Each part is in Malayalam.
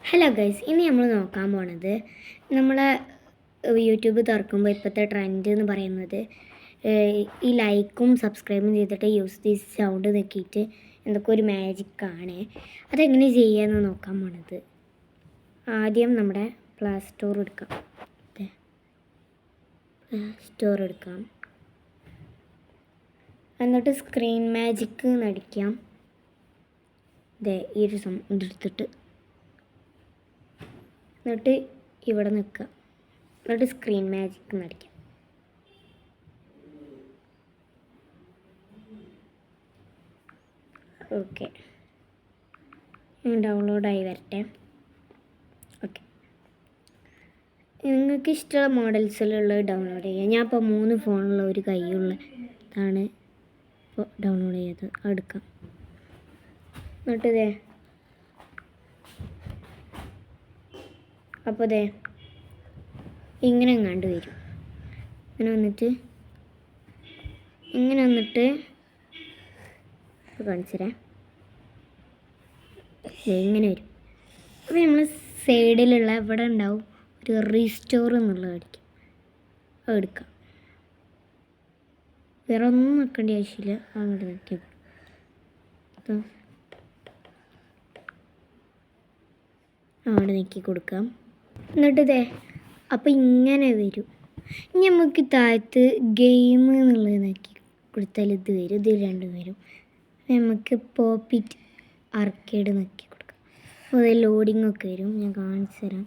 ഹലോ ഗൈസ്, ഇനി നമ്മൾ നോക്കാൻ പോണത് നമ്മളെ യൂട്യൂബ് തുറക്കുമ്പോൾ ഇപ്പോഴത്തെ ട്രെൻഡ് എന്ന് പറയുന്നത് ഈ ലൈക്കും സബ്സ്ക്രൈബും ചെയ്തിട്ട് യൂസ് ദി സൗണ്ട് നോക്കിയിട്ട് എന്തൊക്കെ ഒരു മാജിക്കാണ്. അതെങ്ങനെ ചെയ്യാമെന്ന് നോക്കാൻ പോണത്. ആദ്യം നമ്മുടെ പ്ലേ സ്റ്റോർ എടുക്കാം. എന്നിട്ട് സ്ക്രീൻ മാജിക്ക് നടിക്കാം. ഈ ഒരു ഇതെടുത്തിട്ട് എന്നിട്ട് ഇവിടെ നിൽക്കുക. എന്നിട്ട് സ്ക്രീൻ മാജിക്ക് നടിക്കാം. ഓക്കെ, ഡൗൺലോഡായി വരട്ടെ. ഓക്കെ, നിങ്ങൾക്ക് ഇഷ്ടമുള്ള മോഡൽസിലുള്ള ഡൗൺലോഡ് ചെയ്യാം. ഞാൻ ഇപ്പോൾ 3 ഫോണുള്ള ഒരു കൈയുള്ള ഇതാണ് ഇപ്പോൾ ഡൗൺലോഡ് ചെയ്തത്. എടുക്കാം. എന്നിട്ട് അപ്പോൾ ഇങ്ങനെ കണ്ടു വരും. ഇങ്ങനെ വന്നിട്ട് കാണിച്ചേ ഇങ്ങനെ വരും. അപ്പോൾ നമ്മൾ സൈഡിലുള്ള ഇവിടെ ഉണ്ടാവും ഒരു റീസ്റ്റോർ എന്നുള്ളത് അടിക്കും. എടുക്കാം. വേറെ ഒന്നും വെക്കേണ്ട ആവശ്യമില്ല. അങ്ങോട്ട് നോക്കി അവിടെ നീക്കി കൊടുക്കാം. എന്നിട്ട് അപ്പോൾ ഇങ്ങനെ വരും. ഇനി നമുക്ക് താഴത്ത് ഗെയിം എന്നുള്ളത് നോക്കി കൊടുത്താൽ ഇത് വരും. ഇത് രണ്ടും വരും. നമുക്ക് പോപ്പിറ്റ് ആർക്കേഡ് നോക്കി കൊടുക്കാം. അപ്പോൾ അത് ലോഡിങ് ഒക്കെ വരും. ഞാൻ കാണിച്ചു തരാം.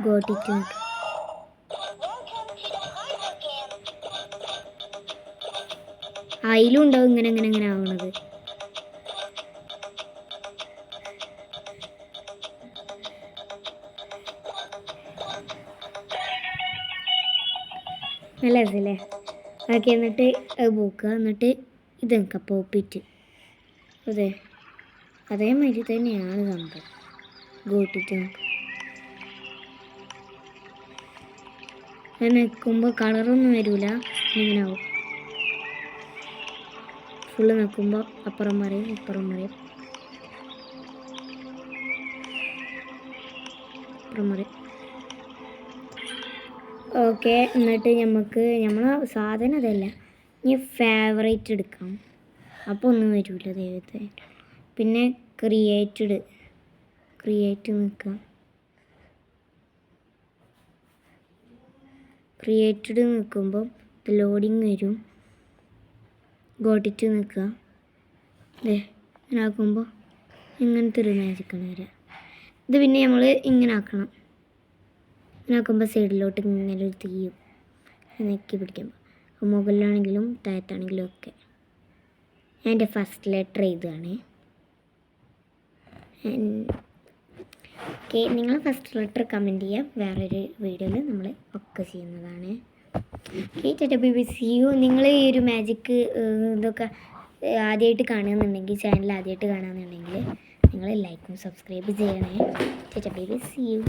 ഗോട്ടിറ്റ് നോക്കി അതിലും ഉണ്ടാവും ഇങ്ങനെ ആവണത്. നല്ല രസമല്ലേ? ആക്കി എന്നിട്ട് അത് പോക്കുക. എന്നിട്ട് ഇത് നിൽക്കുക പോപ്പിറ്റ്. അതേമാതിരി തന്നെയാണ് സംഭവം. ഗോട്ടിട്ട് നോക്കുക. അത് നിൽക്കുമ്പോൾ കളറൊന്നും വരില്ല. ഇങ്ങനെ ആവും. ഫുള്ള് നിൽക്കുമ്പോൾ അപ്പുറം മറിയും ഇപ്പുറം മറിയും. ഓക്കെ, എന്നിട്ട് നമ്മളെ സാധനം അതല്ല. ഇനി ഫേവറേറ്റ് എടുക്കാം. അപ്പോൾ ഒന്നും വരില്ല ദൈവത്തെ. പിന്നെ ക്രിയേറ്റ് നിൽക്കാം. ക്രിയേറ്റഡ് നിൽക്കുമ്പോൾ ലോഡിങ് വരും. ഗോട്ടിറ്റ് നിൽക്കുക. ഇങ്ങനെ ആക്കുമ്പോൾ ഇങ്ങനത്തെ ഒരു മാജിക്കാണ് വരിക. ഇത് പിന്നെ നമ്മൾ ഇങ്ങനെ ആക്കണം. ഇങ്ങനെ ആക്കുമ്പോൾ സൈഡിലോട്ട് ഇങ്ങനെ ഒരു തീയും നെക്കി പിടിക്കുമ്പോൾ മുകളിലാണെങ്കിലും താഴത്താണെങ്കിലും ഒക്കെ. ഞാൻ എൻ്റെ ഫസ്റ്റ് ലെറ്റർ ഇതാണ്. ഓക്കെ, നിങ്ങൾ ഫസ്റ്റ് ലെറ്റർ കമൻറ്റ് ചെയ്യാം. വേറൊരു വീഡിയോയിൽ നമ്മൾ ഒക്കെ ചെയ്യുന്നതാണ്. നിങ്ങൾ ഈ ഒരു മാജിക്ക് ഇതൊക്കെ ആദ്യമായിട്ട് കാണുകയെന്നുണ്ടെങ്കിൽ, ചാനൽ ആദ്യമായിട്ട് കാണുകയെന്നുണ്ടെങ്കിൽ നിങ്ങൾ ലൈക്കും സബ്സ്ക്രൈബ് ചെയ്യണേ. See U.